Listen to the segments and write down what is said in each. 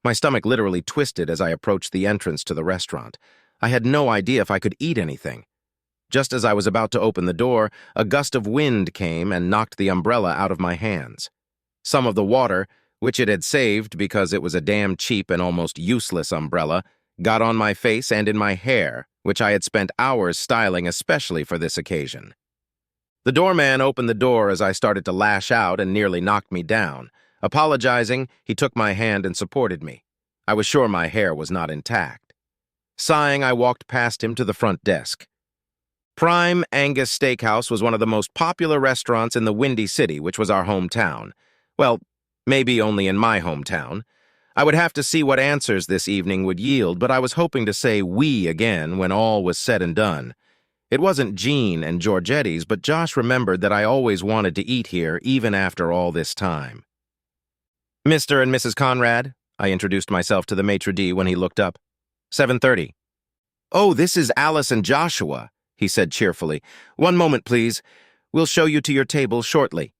My stomach literally twisted as I approached the entrance to the restaurant. I had no idea if I could eat anything. Just as I was about to open the door, a gust of wind came and knocked the umbrella out of my hands. Some of the water, which it had saved because it was a damn cheap and almost useless umbrella, got on my face and in my hair, which I had spent hours styling especially for this occasion. The doorman opened the door as I started to lash out and nearly knocked me down. Apologizing, he took my hand and supported me. I was sure my hair was not intact. Sighing, I walked past him to the front desk. Prime Angus Steakhouse was one of the most popular restaurants in the Windy City, which was our hometown. Well, maybe only in my hometown. I would have to see what answers this evening would yield, but I was hoping to say we again when all was said and done. It wasn't Jean and Georgetti's, but Josh remembered that I always wanted to eat here even after all this time. Mr. and Mrs. Conrad, I introduced myself to the maitre d' when he looked up. 7:30. Oh, this is Alice and Joshua, he said cheerfully. One moment, please. We'll show you to your table shortly.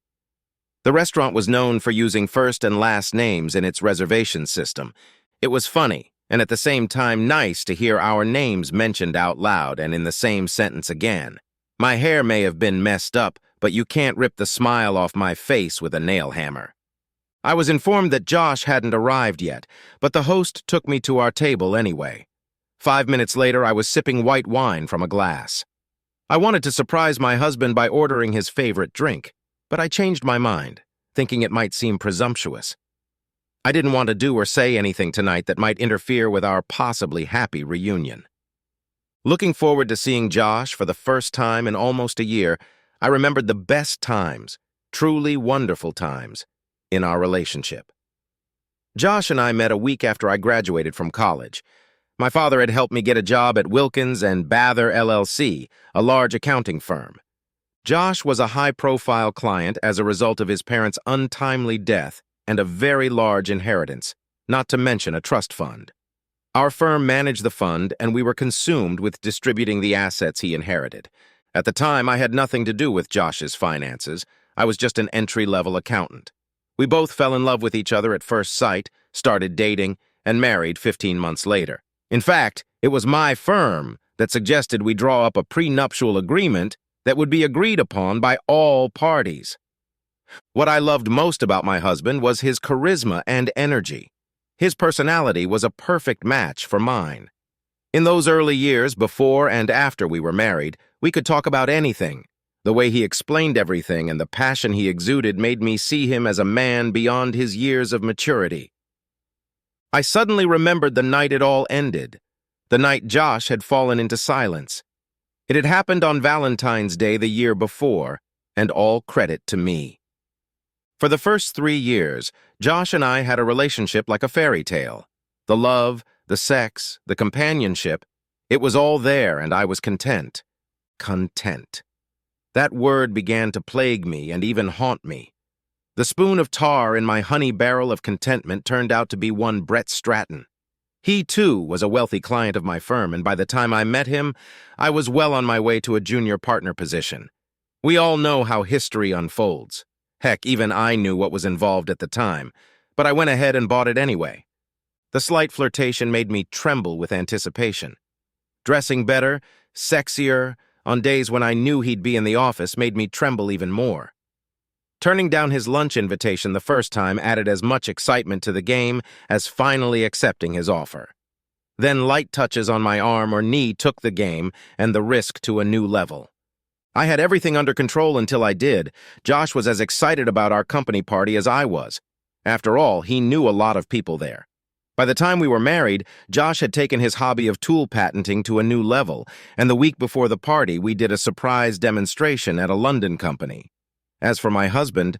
The restaurant was known for using first and last names in its reservation system. It was funny, and at the same time nice to hear our names mentioned out loud and in the same sentence again. My hair may have been messed up, but you can't rip the smile off my face with a nail hammer. I was informed that Josh hadn't arrived yet, but the host took me to our table anyway. 5 minutes later, I was sipping white wine from a glass. I wanted to surprise my husband by ordering his favorite drink, but I changed my mind, thinking it might seem presumptuous. I didn't want to do or say anything tonight that might interfere with our possibly happy reunion. Looking forward to seeing Josh for the first time in almost a year, I remembered the best times, truly wonderful times, in our relationship. Josh and I met a week after I graduated from college. My father had helped me get a job at Wilkins and Bather LLC, a large accounting firm. Josh was a high-profile client as a result of his parents' untimely death and a very large inheritance, not to mention a trust fund. Our firm managed the fund, and we were consumed with distributing the assets he inherited. At the time, I had nothing to do with Josh's finances. I was just an entry-level accountant. We both fell in love with each other at first sight, started dating, and married 15 months later. In fact, it was my firm that suggested we draw up a prenuptial agreement that would be agreed upon by all parties. What I loved most about my husband was his charisma and energy. His personality was a perfect match for mine. In those early years, before and after we were married, we could talk about anything. The way he explained everything and the passion he exuded made me see him as a man beyond his years of maturity. I suddenly remembered the night it all ended, the night Josh had fallen into silence. It had happened on Valentine's Day the year before, and all credit to me. For the first 3 years, Josh and I had a relationship like a fairy tale. The love, the sex, the companionship, it was all there and I was content. Content. That word began to plague me and even haunt me. The spoon of tar in my honey barrel of contentment turned out to be one Brett Stratton. He, too, was a wealthy client of my firm, and by the time I met him, I was well on my way to a junior partner position. We all know how history unfolds. Heck, even I knew what was involved at the time, but I went ahead and bought it anyway. The slight flirtation made me tremble with anticipation. Dressing better, sexier, on days when I knew he'd be in the office made me tremble even more. Turning down his lunch invitation the first time added as much excitement to the game as finally accepting his offer. Then light touches on my arm or knee took the game and the risk to a new level. I had everything under control until I did. Josh was as excited about our company party as I was. After all, he knew a lot of people there. By the time we were married, Josh had taken his hobby of tool patenting to a new level, and the week before the party, we did a surprise demonstration at a London company. As for my husband,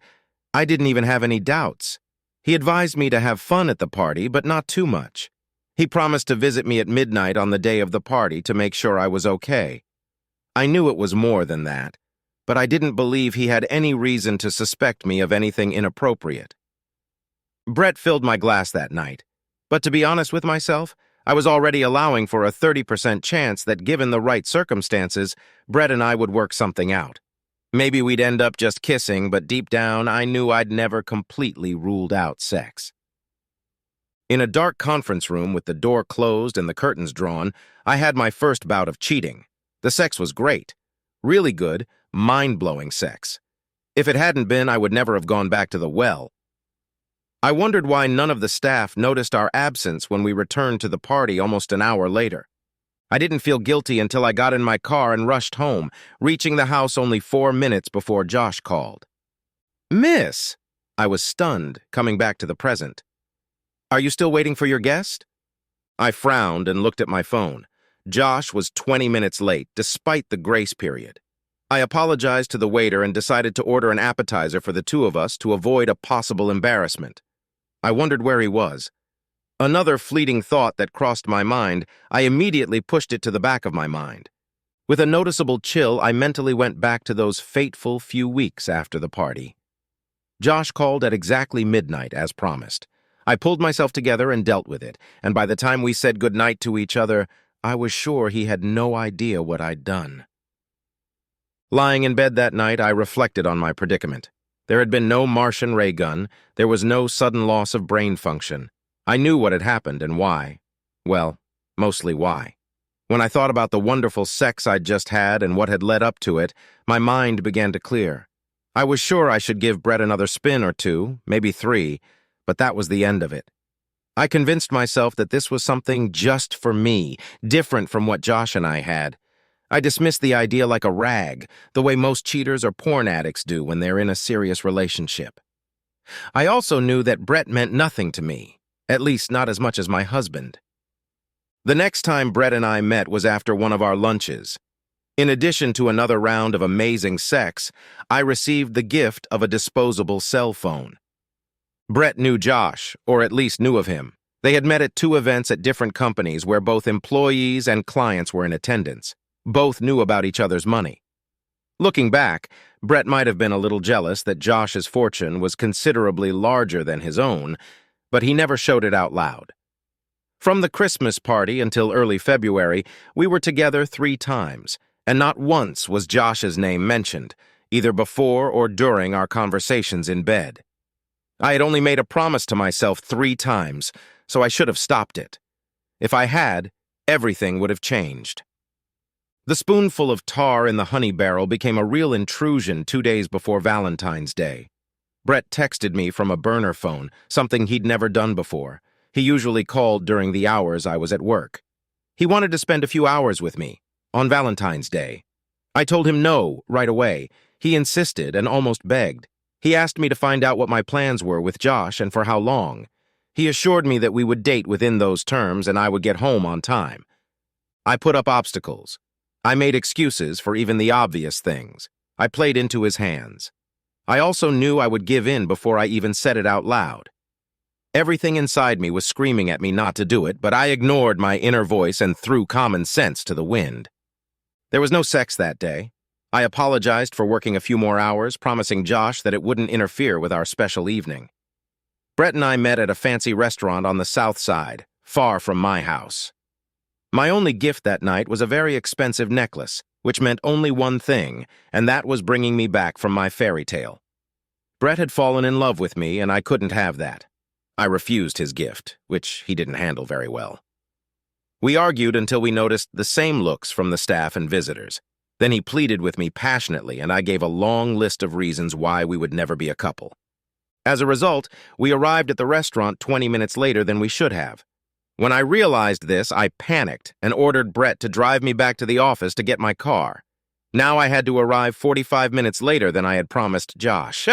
I didn't even have any doubts. He advised me to have fun at the party, but not too much. He promised to visit me at midnight on the day of the party to make sure I was okay. I knew it was more than that, but I didn't believe he had any reason to suspect me of anything inappropriate. Brett filled my glass that night, but to be honest with myself, I was already allowing for a 30% chance that given the right circumstances, Brett and I would work something out. Maybe we'd end up just kissing, but deep down, I knew I'd never completely ruled out sex. In a dark conference room with the door closed and the curtains drawn, I had my first bout of cheating. The sex was great. Really good, mind-blowing sex. If it hadn't been, I would never have gone back to the well. I wondered why none of the staff noticed our absence when we returned to the party almost an hour later. I didn't feel guilty until I got in my car and rushed home, reaching the house only 4 minutes before Josh called. "Miss!" I was stunned, coming back to the present. "Are you still waiting for your guest?" I frowned and looked at my phone. Josh was 20 minutes late, despite the grace period. I apologized to the waiter and decided to order an appetizer for the two of us to avoid a possible embarrassment. I wondered where he was. Another fleeting thought that crossed my mind, I immediately pushed it to the back of my mind. With a noticeable chill, I mentally went back to those fateful few weeks after the party. Josh called at exactly midnight, as promised. I pulled myself together and dealt with it, and by the time we said goodnight to each other, I was sure he had no idea what I'd done. Lying in bed that night, I reflected on my predicament. There had been no Martian ray gun. There was no sudden loss of brain function. I knew what had happened and why. Well, mostly why. When I thought about the wonderful sex I'd just had and what had led up to it, my mind began to clear. I was sure I should give Brett another spin or two, maybe 3, but that was the end of it. I convinced myself that this was something just for me, different from what Josh and I had. I dismissed the idea like a rag, the way most cheaters or porn addicts do when they're in a serious relationship. I also knew that Brett meant nothing to me, at least not as much as my husband. The next time Brett and I met was after one of our lunches. In addition to another round of amazing sex, I received the gift of a disposable cell phone. Brett knew Josh, or at least knew of him. They had met at 2 events at different companies where both employees and clients were in attendance. Both knew about each other's money. Looking back, Brett might have been a little jealous that Josh's fortune was considerably larger than his own, but he never showed it out loud. From the Christmas party until early February, we were together 3 times, and not once was Josh's name mentioned, either before or during our conversations in bed. I had only made a promise to myself 3 times, so I should have stopped it. If I had, everything would have changed. The spoonful of tar in the honey barrel became a real intrusion 2 days before Valentine's Day. Brett texted me from a burner phone, something he'd never done before. He usually called during the hours I was at work. He wanted to spend a few hours with me, on Valentine's Day. I told him no right away. He insisted and almost begged. He asked me to find out what my plans were with Josh and for how long. He assured me that we would date within those terms and I would get home on time. I put up obstacles. I made excuses for even the obvious things. I played into his hands. I also knew I would give in before I even said it out loud. Everything inside me was screaming at me not to do it, but I ignored my inner voice and threw common sense to the wind. There was no sex that day. I apologized for working a few more hours, promising Josh that it wouldn't interfere with our special evening. Brett and I met at a fancy restaurant on the south side, far from my house. My only gift that night was a very expensive necklace, which meant only one thing, and that was bringing me back from my fairy tale. Brett had fallen in love with me, and I couldn't have that. I refused his gift, which he didn't handle very well. We argued until we noticed the same looks from the staff and visitors. Then he pleaded with me passionately, and I gave a long list of reasons why we would never be a couple. As a result, we arrived at the restaurant 20 minutes later than we should have. When I realized this, I panicked and ordered Brett to drive me back to the office to get my car. Now I had to arrive 45 minutes later than I had promised Josh.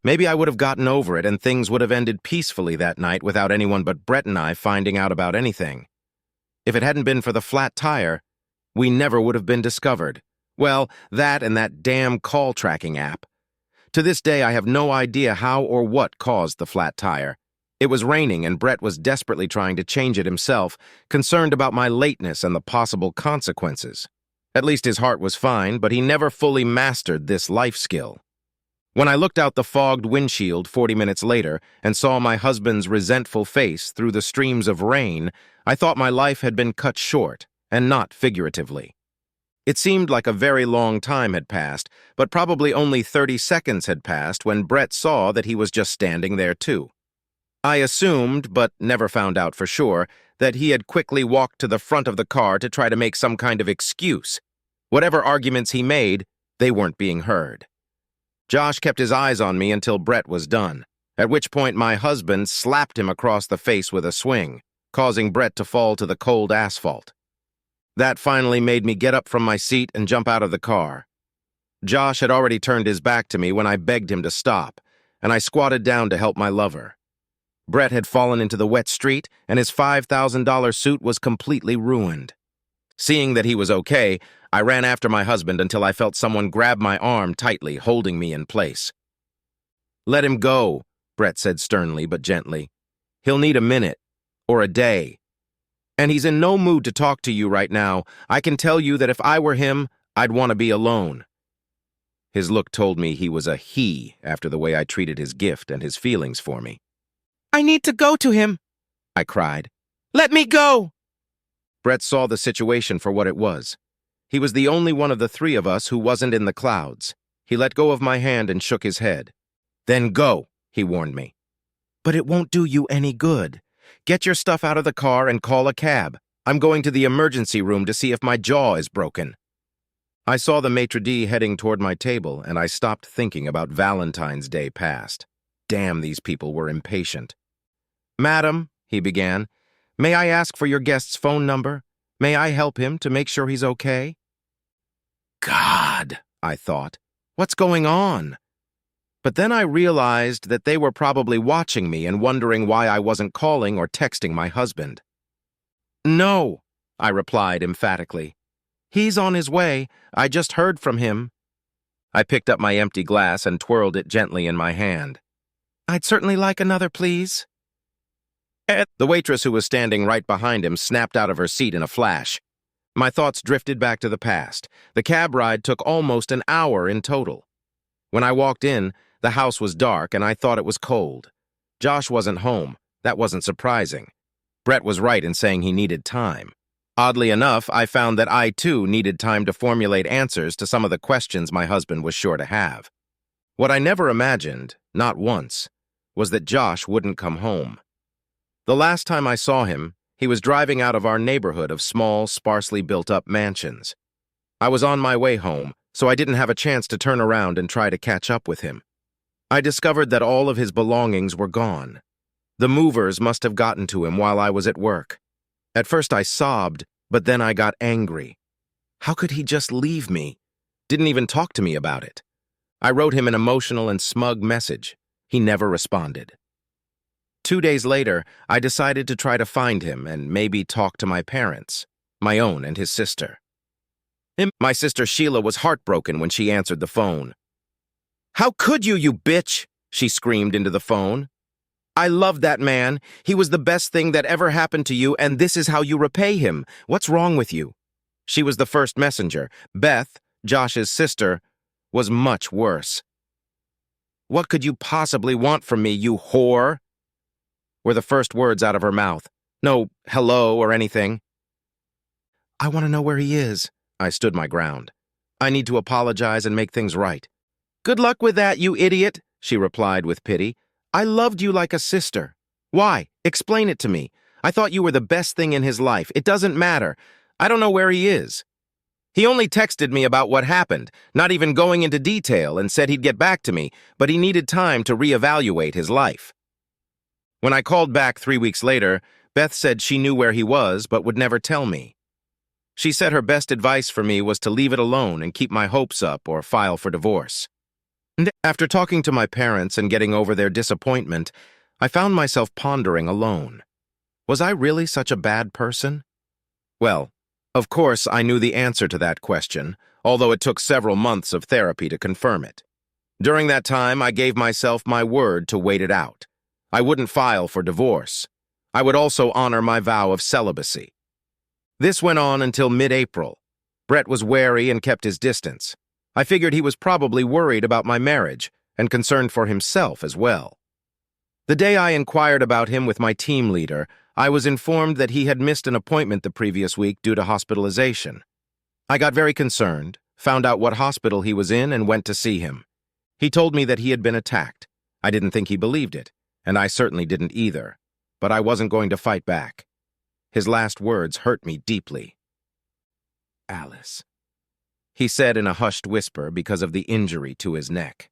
Maybe I would have gotten over it and things would have ended peacefully that night without anyone but Brett and I finding out about anything. If it hadn't been for the flat tire, we never would have been discovered. Well, that and that damn call tracking app. To this day, I have no idea how or what caused the flat tire. It was raining and Brett was desperately trying to change it himself, concerned about my lateness and the possible consequences. At least his heart was fine, but he never fully mastered this life skill. When I looked out the fogged windshield 40 minutes later and saw my husband's resentful face through the streams of rain, I thought my life had been cut short, and not figuratively. It seemed like a very long time had passed, but probably only 30 seconds had passed when Brett saw that he was just standing there too. I assumed, but never found out for sure, that he had quickly walked to the front of the car to try to make some kind of excuse. Whatever arguments he made, they weren't being heard. Josh kept his eyes on me until Brett was done, at which point my husband slapped him across the face with a swing, causing Brett to fall to the cold asphalt. That finally made me get up from my seat and jump out of the car. Josh had already turned his back to me when I begged him to stop, and I squatted down to help my lover. Brett had fallen into the wet street, and his $5,000 suit was completely ruined. Seeing that he was okay, I ran after my husband until I felt someone grab my arm tightly, holding me in place. "Let him go," Brett said sternly but gently. "He'll need a minute, or a day. And he's in no mood to talk to you right now. I can tell you that if I were him, I'd want to be alone." His look told me he was a he after the way I treated his gift and his feelings for me. "I need to go to him," I cried. "Let me go!" Brett saw the situation for what it was. He was the only one of the three of us who wasn't in the clouds. He let go of my hand and shook his head. "Then go," he warned me. "But it won't do you any good. Get your stuff out of the car and call a cab. I'm going to the emergency room to see if my jaw is broken." I saw the maitre d' heading toward my table, and I stopped thinking about Valentine's Day past. Damn, these people were impatient. "Madam," he began, "may I ask for your guest's phone number? May I help him to make sure he's okay?" God, I thought, what's going on? But then I realized that they were probably watching me and wondering why I wasn't calling or texting my husband. "No," I replied emphatically. "He's on his way. I just heard from him." I picked up my empty glass and twirled it gently in my hand. "I'd certainly like another, please." The waitress who was standing right behind him snapped out of her seat in a flash. My thoughts drifted back to the past. The cab ride took almost an hour in total. When I walked in, the house was dark and I thought it was cold. Josh wasn't home. That wasn't surprising. Brett was right in saying he needed time. Oddly enough, I found that I too needed time to formulate answers to some of the questions my husband was sure to have. What I never imagined, not once, was that Josh wouldn't come home. The last time I saw him, he was driving out of our neighborhood of small, sparsely built-up mansions. I was on my way home, so I didn't have a chance to turn around and try to catch up with him. I discovered that all of his belongings were gone. The movers must have gotten to him while I was at work. At first I sobbed, but then I got angry. How could he just leave me? Didn't even talk to me about it. I wrote him an emotional and smug message. He never responded. 2 days later, I decided to try to find him and maybe talk to my parents, my own and his sister. My sister Sheila was heartbroken when she answered the phone. "How could you, you bitch?" she screamed into the phone. "I loved that man. He was the best thing that ever happened to you, and this is how you repay him. What's wrong with you?" She was the first messenger. Beth, Josh's sister, was much worse. "What could you possibly want from me, you whore?" were the first words out of her mouth. No hello or anything. "I want to know where he is." I stood my ground. "I need to apologize and make things right." "Good luck with that, you idiot," she replied with pity. "I loved you like a sister. Why? Explain it to me. I thought you were the best thing in his life. It doesn't matter. I don't know where he is." He only texted me about what happened, not even going into detail, and said he'd get back to me, but he needed time to reevaluate his life. When I called back 3 weeks later, Beth said she knew where he was but would never tell me. She said her best advice for me was to leave it alone and keep my hopes up or file for divorce. And after talking to my parents and getting over their disappointment, I found myself pondering alone. Was I really such a bad person? Well, of course I knew the answer to that question, although it took several months of therapy to confirm it. During that time, I gave myself my word to wait it out. I wouldn't file for divorce. I would also honor my vow of celibacy. This went on until mid-April. Brett was wary and kept his distance. I figured he was probably worried about my marriage and concerned for himself as well. The day I inquired about him with my team leader, I was informed that he had missed an appointment the previous week due to hospitalization. I got very concerned, found out what hospital he was in, and went to see him. He told me that he had been attacked. I didn't think he believed it. And I certainly didn't either, but I wasn't going to fight back. His last words hurt me deeply. "Alice," he said in a hushed whisper because of the injury to his neck.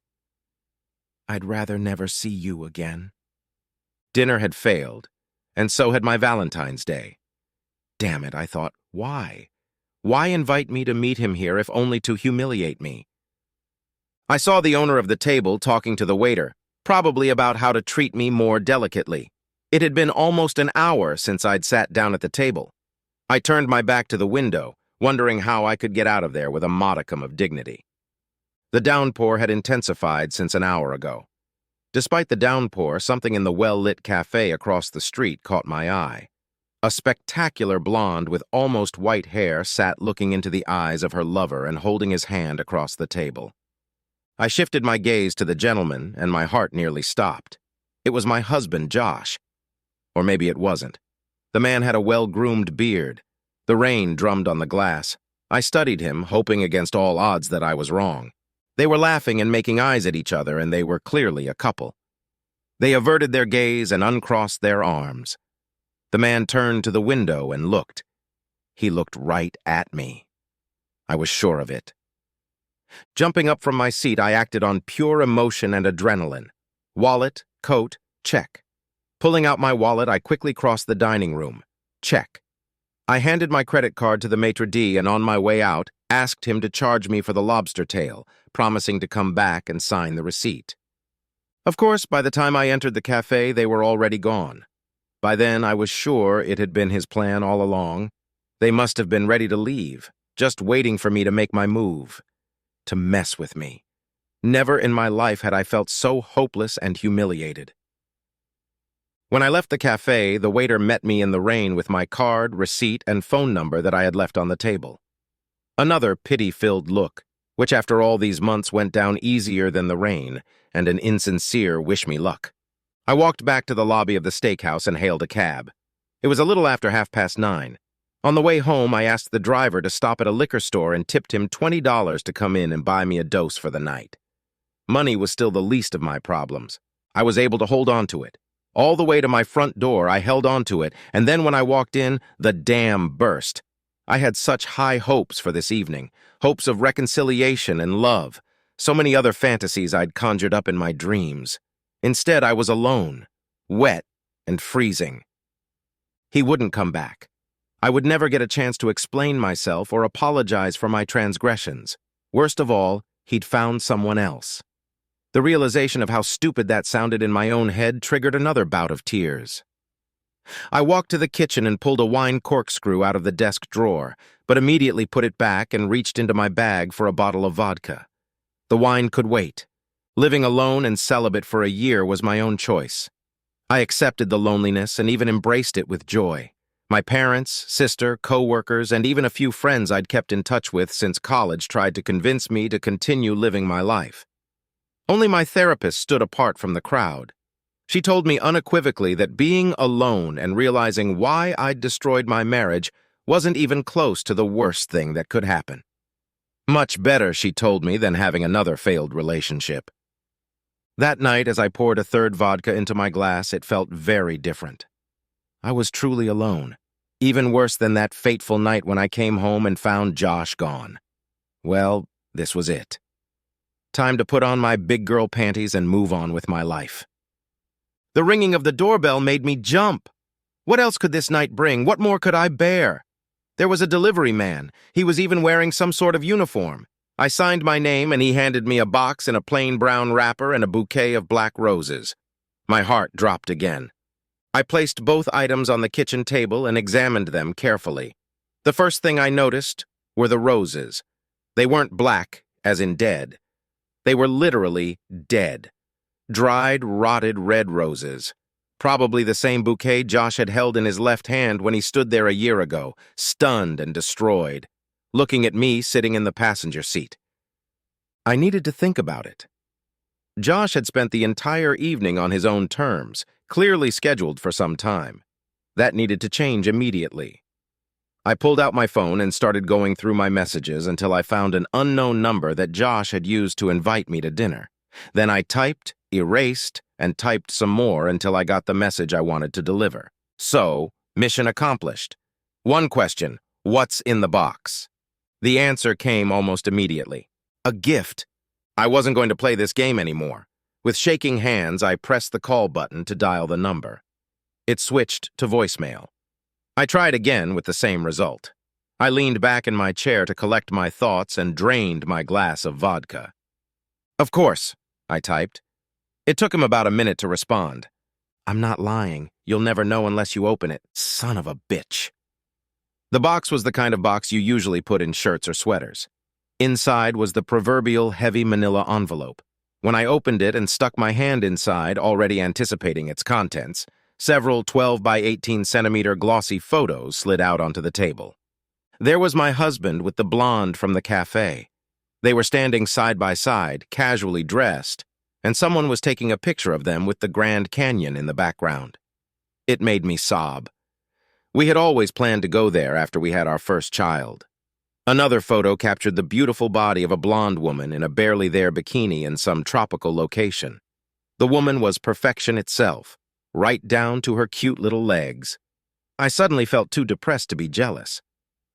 "I'd rather never see you again." Dinner had failed, and so had my Valentine's Day. Damn it, I thought, why? Why invite me to meet him here if only to humiliate me? I saw the owner of the table talking to the waiter, probably about how to treat me more delicately. It had been almost an hour since I'd sat down at the table. I turned my back to the window, wondering how I could get out of there with a modicum of dignity. The downpour had intensified since an hour ago. Despite the downpour, something in the well-lit cafe across the street caught my eye. A spectacular blonde with almost white hair sat looking into the eyes of her lover and holding his hand across the table. I shifted my gaze to the gentleman, and my heart nearly stopped. It was my husband, Josh. Or maybe it wasn't. The man had a well-groomed beard. The rain drummed on the glass. I studied him, hoping against all odds that I was wrong. They were laughing and making eyes at each other, and they were clearly a couple. They averted their gaze and uncrossed their arms. The man turned to the window and looked. He looked right at me. I was sure of it. Jumping up from my seat, I acted on pure emotion and adrenaline. Wallet, coat, check. Pulling out my wallet, I quickly crossed the dining room. Check. I handed my credit card to the maitre d' and on my way out, asked him to charge me for the lobster tail, promising to come back and sign the receipt. Of course, by the time I entered the cafe, they were already gone. By then, I was sure it had been his plan all along. They must have been ready to leave, just waiting for me to make my move. To mess with me. Never in my life had I felt so hopeless and humiliated. When I left the cafe, the waiter met me in the rain with my card, receipt, and phone number that I had left on the table. Another pity-filled look, which after all these months went down easier than the rain, and an insincere wish me luck. I walked back to the lobby of the steakhouse and hailed a cab. It was a little after 9:30. On the way home, I asked the driver to stop at a liquor store and tipped him $20 to come in and buy me a dose for the night. Money was still the least of my problems. I was able to hold on to it. All the way to my front door, I held on to it, and then when I walked in, the dam burst. I had such high hopes for this evening, hopes of reconciliation and love, so many other fantasies I'd conjured up in my dreams. Instead, I was alone, wet and freezing. He wouldn't come back. I would never get a chance to explain myself or apologize for my transgressions. Worst of all, he'd found someone else. The realization of how stupid that sounded in my own head triggered another bout of tears. I walked to the kitchen and pulled a wine corkscrew out of the desk drawer, but immediately put it back and reached into my bag for a bottle of vodka. The wine could wait. Living alone and celibate for a year was my own choice. I accepted the loneliness and even embraced it with joy. My parents, sister, co-workers, and even a few friends I'd kept in touch with since college tried to convince me to continue living my life. Only my therapist stood apart from the crowd. She told me unequivocally that being alone and realizing why I'd destroyed my marriage wasn't even close to the worst thing that could happen. Much better, she told me, than having another failed relationship. That night, as I poured a third vodka into my glass, it felt very different. I was truly alone, even worse than that fateful night when I came home and found Josh gone. Well, this was it. Time to put on my big girl panties and move on with my life. The ringing of the doorbell made me jump. What else could this night bring? What more could I bear? There was a delivery man. He was even wearing some sort of uniform. I signed my name and he handed me a box in a plain brown wrapper and a bouquet of black roses. My heart dropped again. I placed both items on the kitchen table and examined them carefully. The first thing I noticed were the roses. They weren't black, as in dead. They were literally dead. Dried, rotted red roses. Probably the same bouquet Josh had held in his left hand when he stood there a year ago, stunned and destroyed, looking at me sitting in the passenger seat. I needed to think about it. Josh had spent the entire evening on his own terms, clearly scheduled for some time. That needed to change immediately. I pulled out my phone and started going through my messages until I found an unknown number that Josh had used to invite me to dinner. Then I typed, erased, and typed some more until I got the message I wanted to deliver. So, mission accomplished. One question: what's in the box? The answer came almost immediately. A gift. I wasn't going to play this game anymore. With shaking hands, I pressed the call button to dial the number. It switched to voicemail. I tried again with the same result. I leaned back in my chair to collect my thoughts and drained my glass of vodka. "Of course," I typed. It took him about a minute to respond. "I'm not lying. You'll never know unless you open it. Son of a bitch." The box was the kind of box you usually put in shirts or sweaters. Inside was the proverbial heavy manila envelope. When I opened it and stuck my hand inside, already anticipating its contents, several 12 by 18 centimeter glossy photos slid out onto the table. There was my husband with the blonde from the cafe. They were standing side by side, casually dressed, and someone was taking a picture of them with the Grand Canyon in the background. It made me sob. We had always planned to go there after we had our first child. Another photo captured the beautiful body of a blonde woman in a barely there bikini in some tropical location. The woman was perfection itself, right down to her cute little legs. I suddenly felt too depressed to be jealous.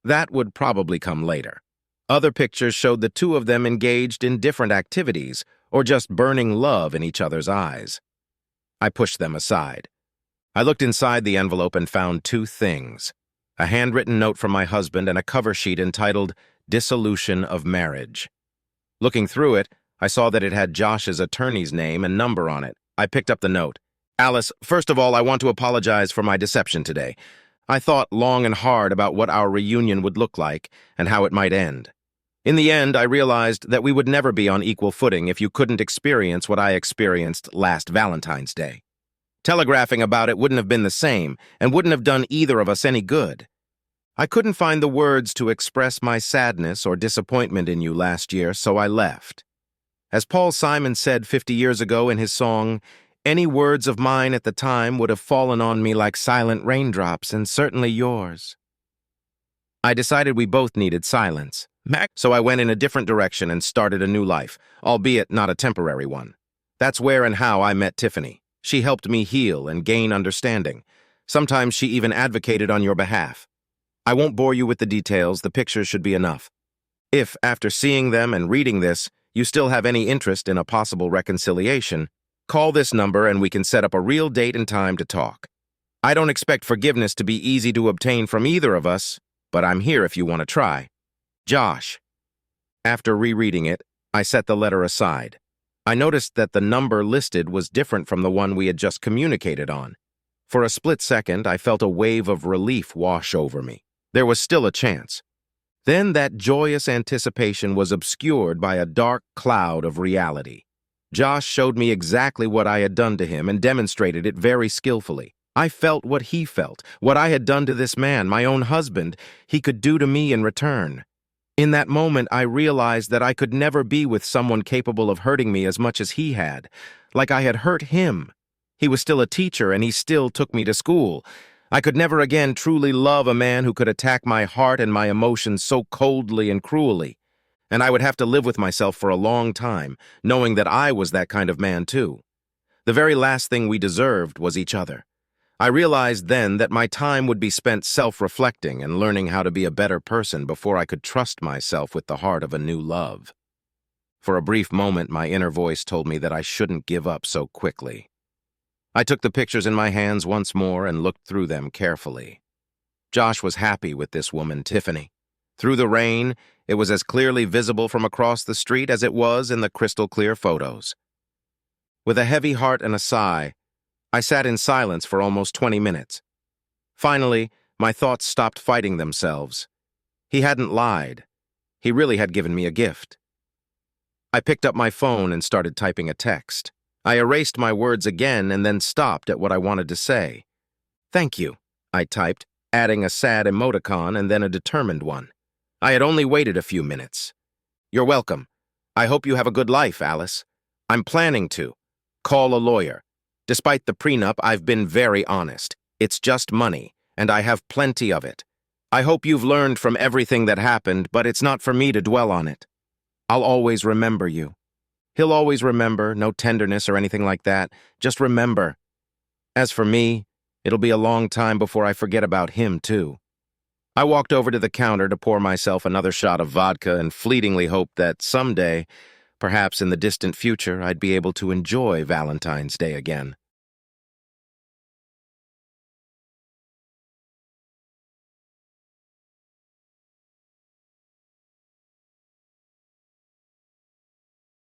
That would probably come later. Other pictures showed the two of them engaged in different activities or just burning love in each other's eyes. I pushed them aside. I looked inside the envelope and found two things: a handwritten note from my husband and a cover sheet entitled "Dissolution of Marriage." Looking through it, I saw that it had Josh's attorney's name and number on it. I picked up the note. "Alice, first of all, I want to apologize for my deception today. I thought long and hard about what our reunion would look like and how it might end. In the end, I realized that we would never be on equal footing if you couldn't experience what I experienced last Valentine's Day. Telegraphing about it wouldn't have been the same and wouldn't have done either of us any good. I couldn't find the words to express my sadness or disappointment in you last year, so I left. As Paul Simon said 50 years ago in his song, 'Any words of mine at the time would have fallen on me like silent raindrops, and certainly yours.' I decided we both needed silence. So I went in a different direction and started a new life, albeit not a temporary one. That's where and how I met Tiffany. She helped me heal and gain understanding. Sometimes she even advocated on your behalf. I won't bore you with the details, the pictures should be enough. If, after seeing them and reading this, you still have any interest in a possible reconciliation, call this number and we can set up a real date and time to talk. I don't expect forgiveness to be easy to obtain from either of us, but I'm here if you want to try. Josh." After rereading it, I set the letter aside. I noticed that the number listed was different from the one we had just communicated on. For a split second, I felt a wave of relief wash over me. There was still a chance. Then that joyous anticipation was obscured by a dark cloud of reality. Josh showed me exactly what I had done to him and demonstrated it very skillfully. I felt what he felt, what I had done to this man, my own husband, he could do to me in return. In that moment, I realized that I could never be with someone capable of hurting me as much as he had, like I had hurt him. He was still a teacher, and he still took me to school. I could never again truly love a man who could attack my heart and my emotions so coldly and cruelly. And I would have to live with myself for a long time, knowing that I was that kind of man too. The very last thing we deserved was each other. I realized then that my time would be spent self-reflecting and learning how to be a better person before I could trust myself with the heart of a new love. For a brief moment, my inner voice told me that I shouldn't give up so quickly. I took the pictures in my hands once more and looked through them carefully. Josh was happy with this woman, Tiffany. Through the rain, it was as clearly visible from across the street as it was in the crystal-clear photos. With a heavy heart and a sigh, I sat in silence for almost 20 minutes. Finally, my thoughts stopped fighting themselves. He hadn't lied. He really had given me a gift. I picked up my phone and started typing a text. I erased my words again and then stopped at what I wanted to say. "Thank you," I typed, adding a sad emoticon and then a determined one. I had only waited a few minutes. "You're welcome. I hope you have a good life, Alice. I'm planning to. Call a lawyer. Despite the prenup, I've been very honest. It's just money, and I have plenty of it. I hope you've learned from everything that happened, but it's not for me to dwell on it. I'll always remember you." He'll always remember, no tenderness or anything like that. Just remember. As for me, it'll be a long time before I forget about him, too. I walked over to the counter to pour myself another shot of vodka and fleetingly hoped that someday, perhaps in the distant future, I'd be able to enjoy Valentine's Day again.